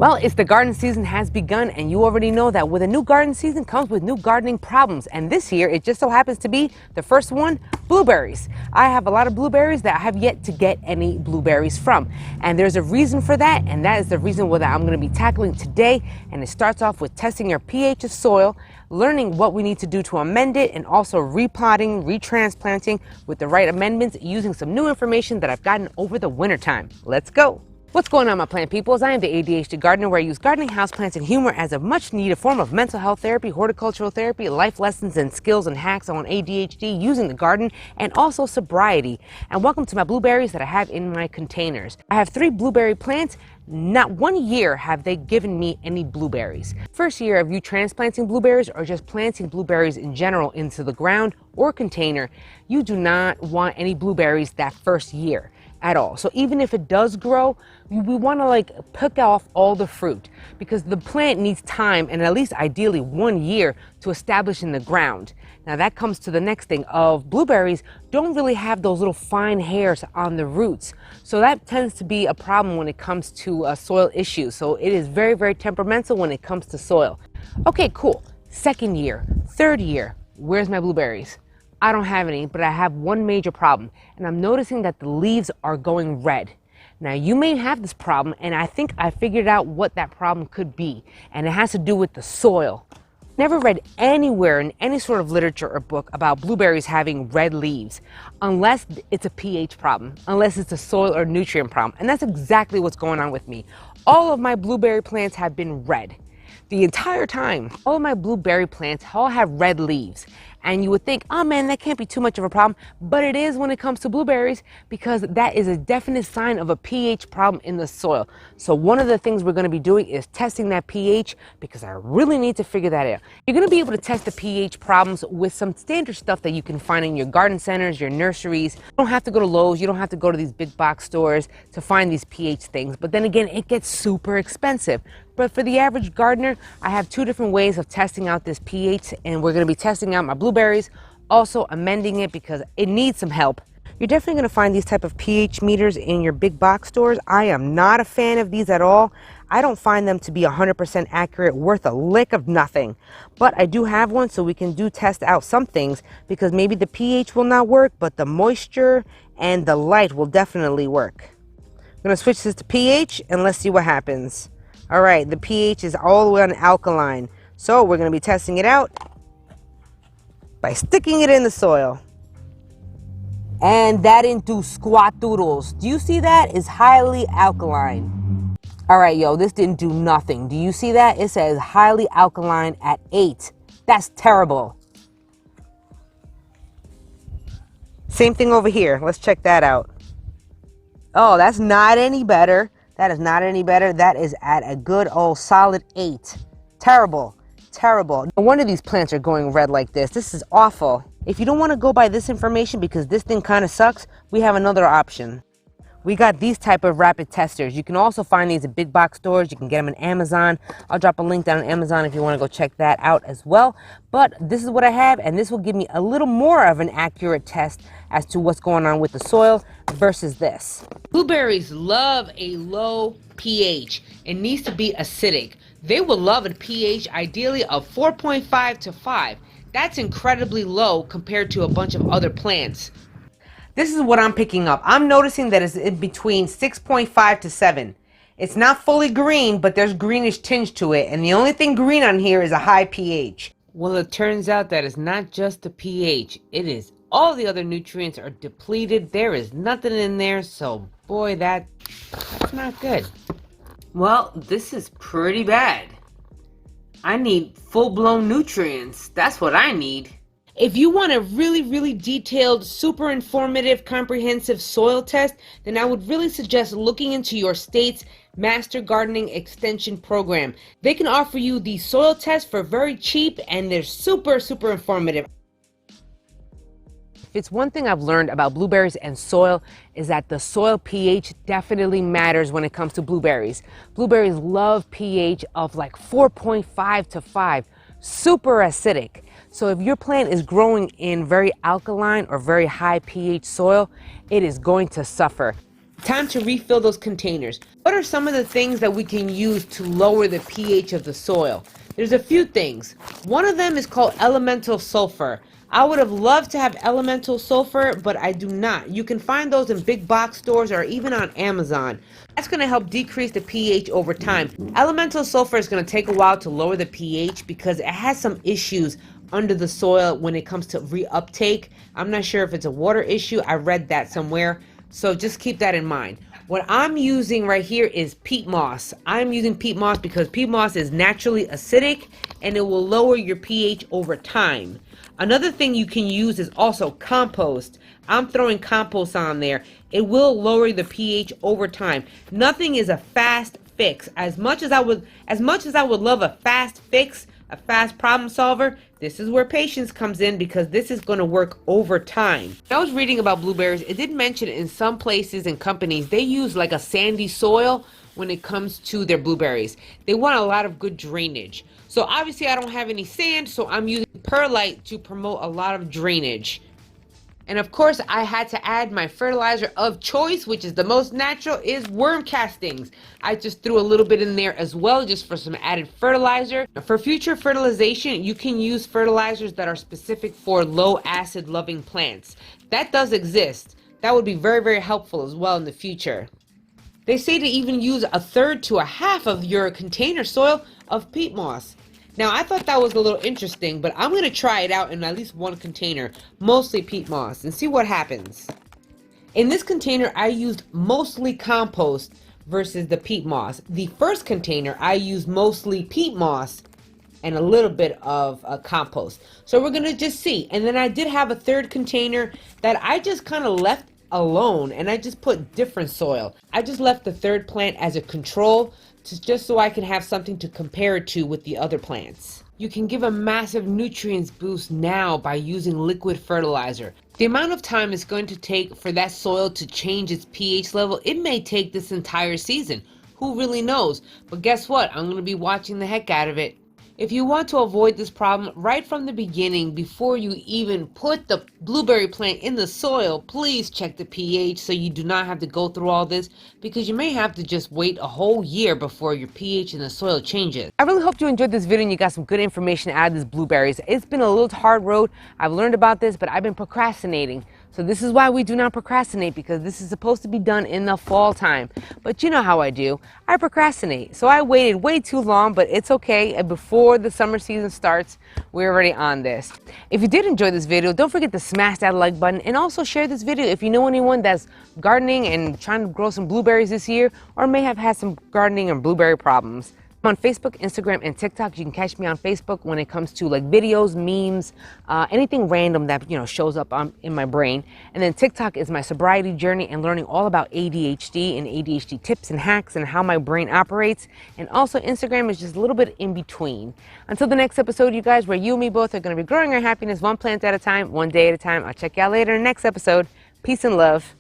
Well, it's the garden season has begun, and you already know that with a new garden season comes with new gardening problems. And this year, it just so happens to be the first one, blueberries. I have a lot of blueberries that I have yet to get any blueberries from. And there's a reason for that, and that is the reason that I'm going to be tackling today. And it starts off with testing your pH of soil, learning what we need to do to amend it, and also repotting, retransplanting with the right amendments using some new information that I've gotten over the wintertime. Let's go. What's going on, my plant peoples? I am the ADHD gardener, where I use gardening, houseplants, and humor as a much needed form of mental health therapy, horticultural therapy, life lessons, and skills and hacks on ADHD using the garden, and also sobriety. And welcome to my blueberries that I have in my containers. I have 3 blueberry plants. Not one year have they given me any blueberries. First year of you transplanting blueberries or just planting blueberries in general into the ground or container, you do not want any blueberries that first year at all. So even if it does grow, we want to pick off all the fruit, because the plant needs time and at least ideally 1 year to establish in the ground. Now that comes to the next thing of blueberries don't really have those little fine hairs on the roots. So that tends to be a problem when it comes to soil issues. So it is very, very temperamental when it comes to soil. Okay, cool. Second year, third year, where's my blueberries? I don't have any, but I have one major problem, and I'm noticing that the leaves are going red. Now, you may have this problem, and I think I figured out what that problem could be, and it has to do with the soil. Never read anywhere in any sort of literature or book about blueberries having red leaves, unless it's a pH problem, unless it's a soil or nutrient problem, and that's exactly what's going on with me. All of my blueberry plants have been red. The entire time, all of my blueberry plants all have red leaves. And you would think, oh man, that can't be too much of a problem. But it is when it comes to blueberries, because that is a definite sign of a pH problem in the soil. So one of the things we're going to be doing is testing that pH, because I really need to figure that out. You're going to be able to test the pH problems with some standard stuff that you can find in your garden centers, your nurseries. You don't have to go to Lowe's. You don't have to go to these big box stores to find these pH things. But then again, it gets super expensive. But for the average gardener, I have 2 different ways of testing out this pH, and we're going to be testing out my blueberries, also amending it because it needs some help. You're definitely going to find these type of pH meters in your big box stores. I am not a fan of these at all. I don't find them to be 100% accurate, worth a lick of nothing. But I do have one, so we can test out some things, because maybe the pH will not work, but the moisture and the light will definitely work. I'm going to switch this to pH, and let's see what happens. All right, the pH is all the way on alkaline. So we're going to be testing it out by sticking it in the soil. And that didn't do squat doodles. Do you see that? It's highly alkaline. All right, yo, this didn't do nothing. Do you see that? It says highly alkaline at 8. That's terrible. Same thing over here. Let's check that out. Oh, that's not any better. That is not any better. That is at a good old solid 8. Terrible. Terrible. No wonder these plants are going red like this. This is awful. If you don't want to go by this information because this thing kind of sucks, we have another option. We got these type of rapid testers. You can also find these at big box stores. You can get them on Amazon. I'll drop a link down on Amazon if you want to go check that out as well. But this is what I have, and this will give me a little more of an accurate test as to what's going on with the soil versus this. Blueberries love a low pH. It needs to be acidic. They will love a pH ideally of 4.5 to 5. That's incredibly low compared to a bunch of other plants. This is what I'm picking up. I'm noticing that it's in between 6.5 to 7. It's not fully green, but there's greenish tinge to it. And the only thing green on here is a high pH. Well, it turns out that it's not just the pH. It is all the other nutrients are depleted. There is nothing in there. So, boy, that's not good. Well, this is pretty bad. I need full-blown nutrients. That's what I need. If you want a really, really detailed, super informative, comprehensive soil test, then I would really suggest looking into your state's Master Gardening Extension Program. They can offer you the soil test for very cheap, and they're super, super informative. If it's one thing I've learned about blueberries and soil, is that the soil pH definitely matters when it comes to blueberries. Blueberries love pH of like 4.5 to 5, super acidic. So if your plant is growing in very alkaline or very high pH soil, it is going to suffer. Time to refill those containers. What are some of the things that we can use to lower the pH of the soil? There's a few things. One of them is called elemental sulfur. I would have loved to have elemental sulfur, but I do not. You can find those in big box stores or even on Amazon. That's going to help decrease the pH over time. Elemental sulfur is going to take a while to lower the pH because it has some issues under the soil when it comes to reuptake. I'm not sure if it's a water issue. I read that somewhere. So just keep that in mind. What I'm using right here is peat moss. I'm using peat moss because peat moss is naturally acidic and it will lower your pH over time. Another thing you can use is also compost. I'm throwing compost on there. It will lower the pH over time. Nothing is a fast fix. As much as I would love a fast fix, a fast problem solver, this is where patience comes in because this is going to work over time. When I was reading about blueberries, it did mention in some places and companies they use like a sandy soil when it comes to their blueberries. They want a lot of good drainage. So obviously I don't have any sand, so I'm using perlite to promote a lot of drainage. And of course, I had to add my fertilizer of choice, which is the most natural, is worm castings. I just threw a little bit in there as well, just for some added fertilizer. For future fertilization, you can use fertilizers that are specific for low acid loving plants. That does exist. That would be very, very helpful as well in the future. They say to even use 1/3 to 1/2 of your container soil of peat moss. Now, I thought that was a little interesting, but I'm going to try it out in at least one container, mostly peat moss, and see what happens. In this container, I used mostly compost versus the peat moss. The first container, I used mostly peat moss and a little bit of compost. So we're going to just see. And then I did have a third container that I just kind of left alone, and I just put different soil. I just left the third plant as a control, just so I can have something to compare it to with the other plants. You can give a massive nutrients boost now by using liquid fertilizer. The amount of time it's going to take for that soil to change its pH level, it may take this entire season. Who really knows? But guess what? I'm going to be watching the heck out of it. If you want to avoid this problem right from the beginning, before you even put the blueberry plant in the soil, please check the pH so you do not have to go through all this, because you may have to just wait a whole year before your pH in the soil changes. I really hope you enjoyed this video and you got some good information out of these blueberries. It's been a little hard road. I've learned about this, but I've been procrastinating. So this is why we do not procrastinate, because this is supposed to be done in the fall time. But you know how I do. I procrastinate. So I waited way too long, but it's okay. And before the summer season starts, we're already on this. If you did enjoy this video, don't forget to smash that like button and also share this video if you know anyone that's gardening and trying to grow some blueberries this year, or may have had some gardening and blueberry problems. I'm on Facebook, Instagram, and TikTok. You can catch me on Facebook when it comes to like videos, memes, anything random that shows up in my brain. And then TikTok is my sobriety journey and learning all about ADHD and ADHD tips and hacks and how my brain operates. And also Instagram is just a little bit in between. Until the next episode, you guys, where you and me both are going to be growing our happiness one plant at a time, one day at a time. I'll check y'all later in the next episode. Peace and love.